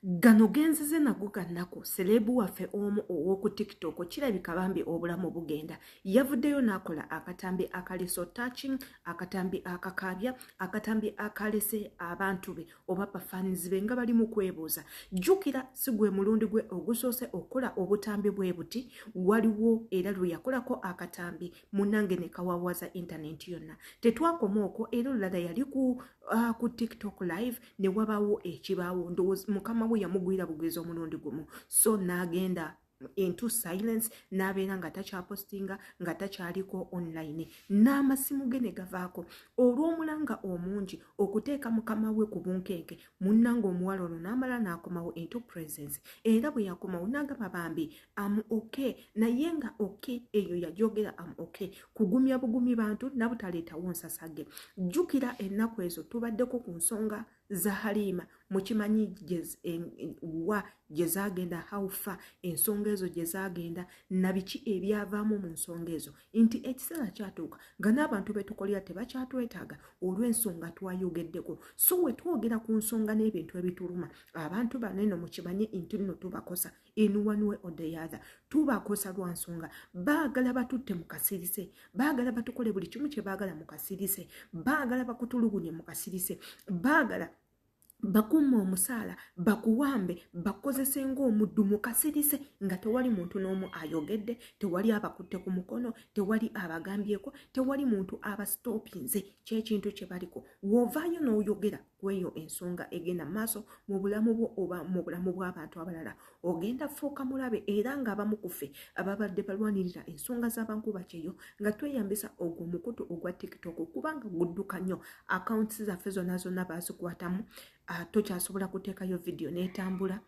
Gano genzize nago gannako Celebu waffe omu ow'oku TikTok kirabika bambi obulamu bugenda yavuddeyo n'akola akatambi akaleso touching akatambi akakaabya akatambi akalese abantu be oba bafanizi be nga bali mu kwebuuza jjukira si gwe mulundi gwe ogusoose okukola obutambi bwe buti waliwo era lwe yakolako akatambi munnange ne kawawaza intaneti yonna tetwakoma okwo era olulala yali ku TikTok live ne wabaawo ekibaawo ndowooza mukama we yamugwira bugwiza omulundi gumu so n'agenda into silence n'abeera nga takyapostinga nga takyaliko online n'amasimu ge ne gavaako olw'omulanga omungi okuteeka mukama we ku bunkenke munnanga omuwala olwo n'amala n'akomawo into presence era bwe yakomawo n'agamba bambi am okay naye nga okay eyo yajogera am okay kugumya bugumi bantu nabutaleetawo nsasage jjukira ennaku ezo tubaddeko ku nsonga za Halima mukimanyi gye zaagenda haufa ensonga ezo gye zaagenda nabiki ebyavaamu mu nsonga ezo nti ekiseera kyatuuka nga n'abantu betukolera tebakyatwetaaga olw'ensonga twayogeddeko so we twogera ku nsonga n'ebintu ebituluma abantu baneno mukimanyi nti nno tubakosa in one way or the other tubakosa lwa nsonga baagala batutte mu kasirise baagala batukole buli kimu kye baagala mu kasirise baagala bakutulugunye mu kasirise baagala bakuma omusaala bakuwambe bakozese ng'omuddu mu kasirise nga tewali muntu n'omu ayogedde tewali abakutte ku mukono tewali abagambyeko tewali muntu abastopinze kyekintu kye baliko wovaayo n'oyogera kweyo ensonga egenda maaso mu bulamu bwo oba mu bulamu bw'abantu abalala ogenda fuuka mulabe era ng'abamu ku ffe ababadde balwanirira ensonga z'abankuba kyeyo nga tweyambisa ogwo mukutu ogwa TikTok kubanga gudduka nnyo akawunti zaffe zonna zonna bazikwatamu tokyasobola kuteekayo vidiyo n'etambula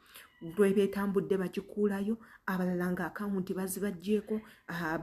lw'ebyetambudde bagikuulayo abalala nga akawunti bazibaggyeko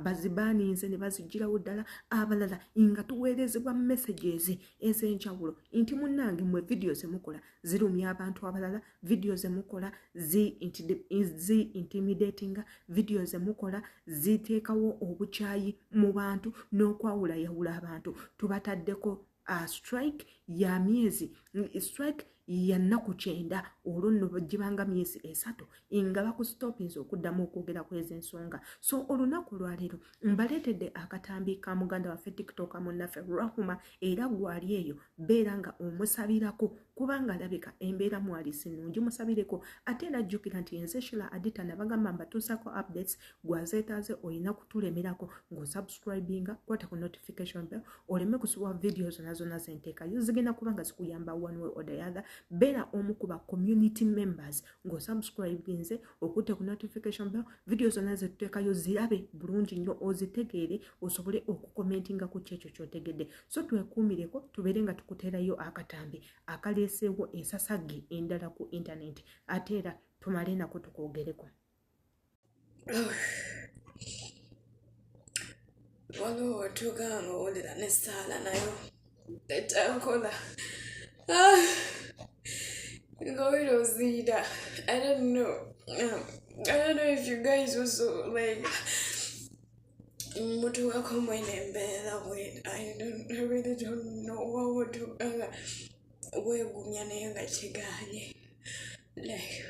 bazibaaniinze ne bazigirawo ddala abalala nga tuweerezebwa messages ez'enjawulo nti munnange mwe vidiyo ze mukola zirumya abantu abalala vidiyo ze mukola zi intimidatinga vidiyo ze mukola ziteekawo obukyayi mu bantu n'okwawulayawula abantu tubataddeko strike ya myezi strike ya nnaku 9 olwo nno gibanga myezi 3 nga bakustopinze okuddamu okwogera kw'ezo ensonga so olunaku lwaleero mbaleetedde akatambi ka muganda waffe TikTok munnaffe Rahuma era gwali eyo beera nga omusabirako kubanga alabika embeera mwali sinungi musabireko ate najjukira nti enze Shila Adita nabagamba mbatuusako updates gwazeetaaze olina kutulemerako ng'osubscribinga kwata ku notification bell oleme kusuwa video zonna zonna zenteekayo zigenda kubanga zikuyamba one way or the other beera omu ku ba community members ng'osubscribinze okutte ku notification bell video zonna zetuteekayo zirabe bulungi nnyo ozitegeere osobole okukomentinga ku kyekyo ky'otegedde so twekuumireko tubeere nga tukuteerayo akatambi akaleeseewo ensasage endala ku internet ate era tumale nako tukwogereko waliwo watuuka nga owulira n'essaala nayo etankola nga wira oziira I don't know if you guys also like mutuukako mwene embeera bwe I really don't know what would do weegumya naye nga kigaanye like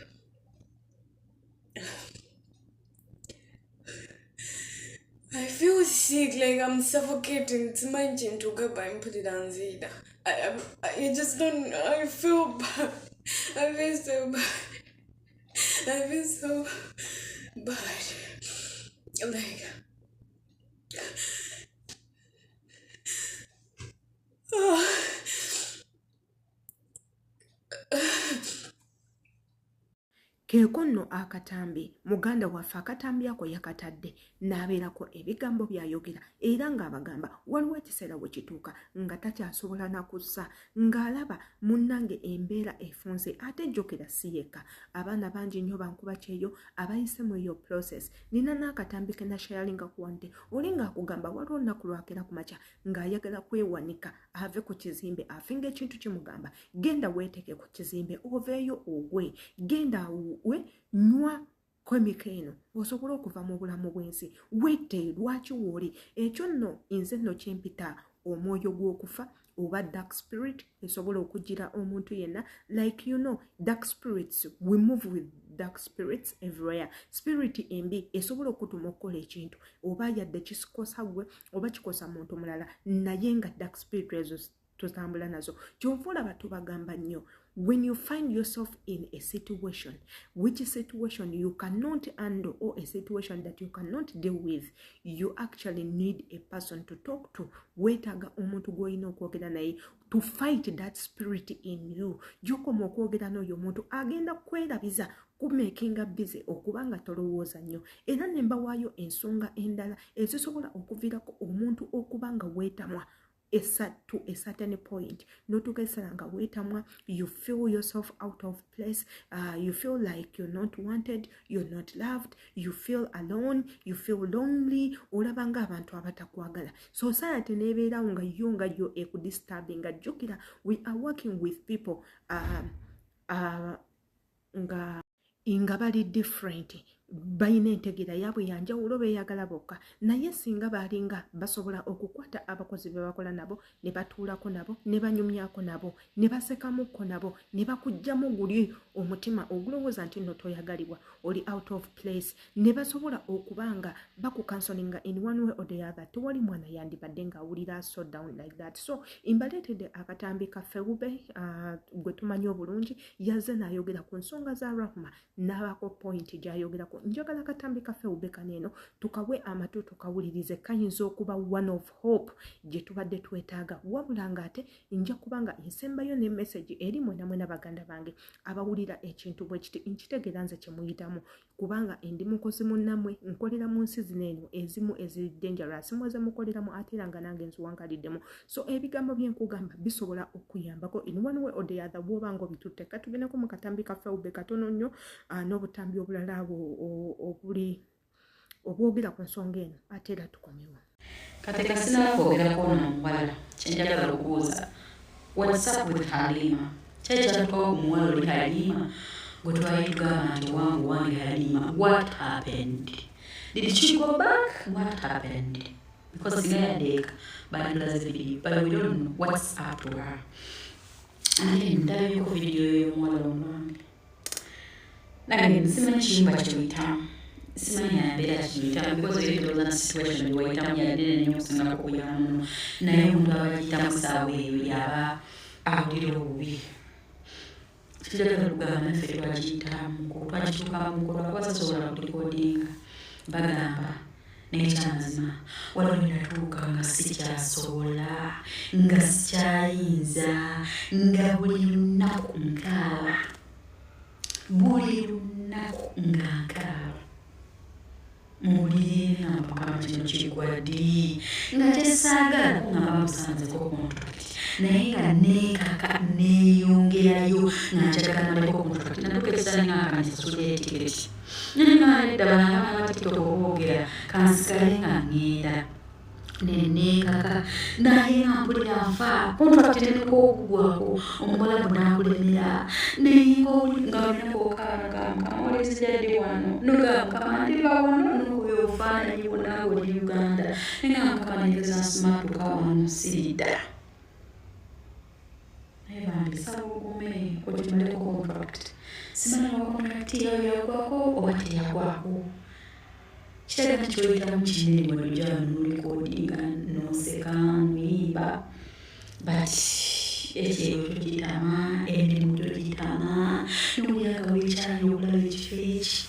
I feel sick, like I'm suffocating. It's my gym to go by and put it on Zida. I just don't, I feel bad. I feel so bad. I feel so bad. Like, keeko nno akatambi muganda waffe akatambi ako yakatadde n'abeerako ebigambo byayogera era ng'abagamba waliwo ekiseera we kituuka nga takyasobola nakussa ng'alaba munnange embeera efunze ate jjukira si yekka abaana bangi nnyo bankuba kyeyo abayise mu eyo process nina n'akatambi ke nashayalinga ku wante oli ng'akugamba waliwo nnaku lwakera ku makya ng'ayagala kwewanika ave ku kizimbe afinga ekintu kimugamba genda weeteke ku kizimbe oveeyo ogwe genda we nywa kwemika eno osobola okuva mu bulamu bw'ensi wette lwaki wooli ekyo nno nze nno kyempita omwoyo gw'okufa oba dark spirit esobola okujira omuntu yenna. Like you know, dark spirits, we move with dark spirits everywhere. Spirit embi esobola okutuma okukola ekintu oba yadde kisikosa gwe oba kikosa muntu mulala naye nga dark spirit ezo totambula nazo. Kyova olaba tubagamba nnyo, when you find yourself in a situation, which situation you cannot handle or a situation that you cannot deal with, you actually need a person to talk to. Wetaga omuntu gw'olina okwogera naye to fight that spirit in you. Gy'okoma okwogera n'oyo omuntu agenda kwerabiza kumakinga busy okubanga tolowooza nnyo. Era ne mbawaayo ensonga endala ezisobola okuviirako omuntu okubanga weetamwa to a certain point. Notukesalanga wetamwa, you feel yourself out of place, you feel like you're not wanted, you're not loved, you feel alone, you feel lonely, olabanga abantu abatakwagala. Society nebeera nga yo ekudisturbing. Jjukira, we are working with people nga bali different, bayina entegeera yaabwe yanjawulo beeyagala bokka, naye singa baalinga basobola okukwata abakozi be bakola nabo ne batuulako nabo ne banyumyako nabo ne basekamukko nabo ne bakugjamu guli omutima ogulowooza nti nno toyagalibwa, oli out of place, ne basobola okubanga bakukansolinga in one way or the other, tewali mwana yandibadde ng'awulira so down like that. So imbaleetedde akatambi kaffe Ube gwe tumanyi obulungi, yazze n'ayogera ku nsonga za Rahma n'abako point gy'ayogerako. Njagala katambi kaffe Ube kaneeno tukawe amatu tukawulirize, kayinza okuba one of hope gye tubadde twetaaga. Wabula ng'ate nja kubanga nsembayo ne message eri mwena baganda bange abawulira ekintu bwe kiti, nkitegeera nze kye muyitamu kubanga ndi mukozi munnammwe, nkolera mu nsi zino eno ezimu eziri dangerous, mweze mukoleramu ate era nga nange nziwangaliddemu. So ebigambo bye nkugamba bisobola okuyambako in one way or the other bw'oba nga obitutte. Katugeneko mu katambi kaffe Ube katono nnyo n'obutambi obulala obwogera ku nsonga eno ate era tukomewo. Kati kasina kwogerako n'omuwala kyenjagala okubuuza, what's up with Halima? Kyekyaliko omuwala oli Halima gwe twali tugamba nti wange Halima, what happened? Did she go back? What happened? Because singa yadeeka bandulaze video, but we don't know what's up to her. Ate ndabiko video y'omuwala omulwange nange simanyi kiyumba kyeyitamu, simanyi Embeera kiyitamu because it was a situation wayitamu yadde nnyo okusinga kukuyana muno, naye omuntu abagiyitamu saawa eyo yaba awulira obubi. Kijagala lugamba naffe twagiyitamu twagituukamu twasobola kulikodinga bagamba n'ekyamazima waliwo natuuka nga sikyasobola nga sikyayinza nga buli lunaku nkaaba, buli lunaku nga nkaaba mubulire nga mukama kino kigwaddi nga tesaagala kungamba musanzeko contract naye nga neekaka neeyongerayo nga njagala maleko contract natukeesala nga kanisasula etiketi nengaledda banabana batiktok oboogera kansikale nga ngenda neneekaka naye nga mpulira nfa contract nenekogugwako omugala gunakulemera naye nga olinakokanaga mukama olizijadde wano noga mukama ndiba wano nokuba obufaananyi bwonna oli Uganda naye nga mukama negeza nsumatuka wano siridda naye bambi saba ogume okimaleko contract simanya wa contract yayo yagwako oba teyagwako. Kitagenda kyoyitamu kinene bwe lujja n'olikodinga n'oseka n'oyimba, but ekyo kyogitama, emirimu gyogitama, n'olyanga weekyali obulaba ekifo eki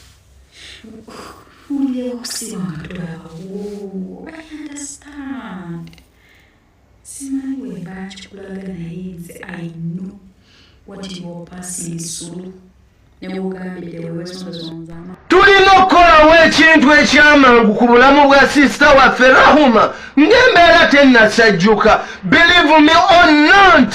olya okusiba nga tolabawo. I understand. Simanyi bwe mba kikulaga naye nze I know what you are passing through. Tulina okukolawo ekintu ekyamangu ku bulamu bwa sisita waffe Rahma ng'embeera tennasajjuka. Believe me or not,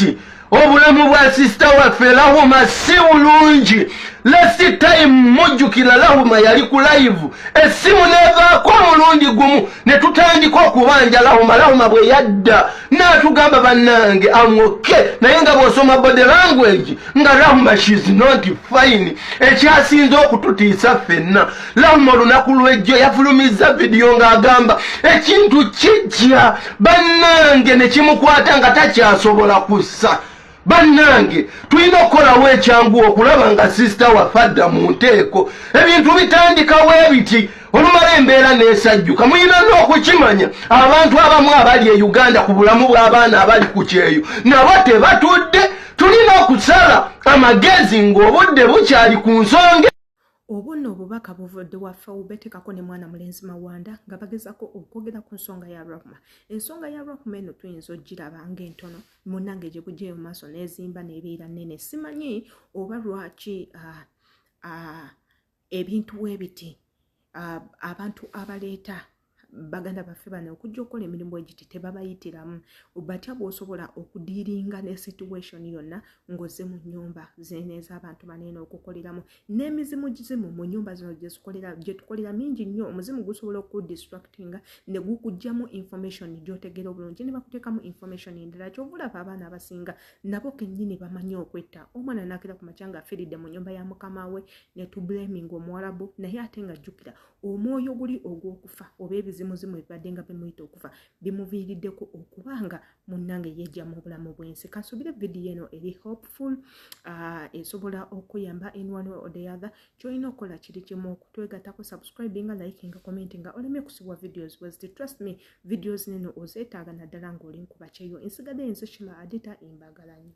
obulamu bwa sisita waffe Lahuma si bulungi. Last time mujjukira Lahuma yali ku live essimu nevaako omulundi gumu ne tutandika okubanja Lahuma bwe yadda n'atugamba bannange amwoke naye nga bw'osoma body language nga Lahuma she's not fine. Ekyasinze okututiisa ffenna Lahuma olunaku lw'ejjo yafulumizza vidiyo ng'agamba ekintu kijja bannange ne kimukwata nga takyasobola kussa. Bannange tulina okukolawo ekyangu okulaba nga sisita waffe adda mu nteeko. Ebintu bitandikawo ebiti olumala embeera n'esajjuka. Muyina n'okukimanya abantu abamu abali e Uganda ku bulamu bw'abaana abali ku kyeyo nabo tebatudde. Tulina okusala amagezi ng'obudde bukyali ku nsonga. Obuno obubaka buvudde waffe obubetekako ne mwana mulenzi Mawanda nga bagezako okwogera ku nsonga ya Rahuma. Ensonga ya Rahuma eno tuyinza ogiraba ng'entono munnange gye bugyeyo mu maaso n'ezimba n'ebeera nnene. Simanyi oba lwaki ebintu bw'ebiti abantu abaleeta baganda baffe bano okujja okukola emirimu egiti tebabayitiramu. Batya bw'osobola okudiiringa ne situation yonna ng'ozze mu nnyumba ez'abantu banene okukoleramu n'emizimu gizimu mu nnyumba zino gye tukolera mingi nnyo. Omuzimu gusobola okudistractinga ne gukugjamu information gy'otegeera obulungi ne bakuteekamu information endala. Kyovulaba abaana abasinga nabo kennyini bamanyi okwetta. Omwana nakira ku makya ng'afiiridde mu nnyumba ya mukama we ne tublaming Omuwarabu naye ate nga jjukira omwoyo guli ogw'okufa oba ebizimuzimu ebibadde nga bimuyita okufa bimuviiriddeko okubanga munnange yejja mu bulamu bw'ensi. Kansubire vidiyo eno eri hopeful esobola okuyamba in one way or the other. Kyolina okukola kiri kimu okutwegattako subscribinga likinga commentinga oleme kusibwa videos weziti. Trust me videos neno ozeetaaga naddala ng'oli nkuba kyeyo. Ensigadde ensi Shima Adita Imbagalanyo.